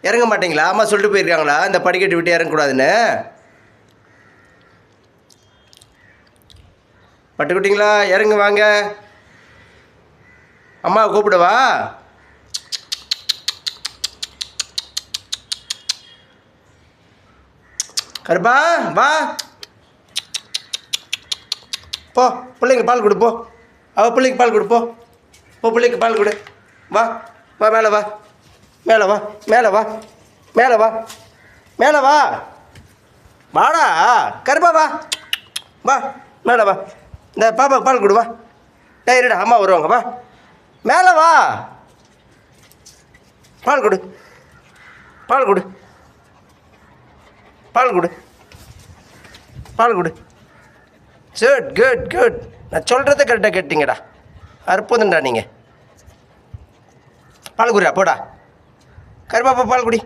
இறங்க மாட்டீங்களா? அம்மா சொல்லிட்டு போயிருக்காங்களா இந்த படிக்கட்டு விட்டு இறங்கக்கூடாதுன்னு? பட்டுக்குட்டிங்களா இறங்க வாங்க. அம்மாவை கூப்பிடவா? கருப்பா வா. போ பிள்ளைங்க பால் கொடு போ. அவள் பிள்ளைக்கு பால் கொடு போ. பிள்ளைக்கு பால் கொடு. வா வா மேலே வா. மேலே வா மேலே வா மேலே வா மேலே வா. வாடா கருப்பா வா. வா மேலே வா. இந்த பாப்பாவுக்கு பால் கொடு வா. இருடா அம்மா வருவாங்க வா. மேலே வா. பால் கொடு பால் கொடு பால் கொடு பால் கொடு. Good good good. நான் சொல்கிறத கரெக்டாக கேட்டீங்கடா. அற்புதம்டா நீங்கள். பால் குடியா போடா. கருப்பாப்பா பால் குடி.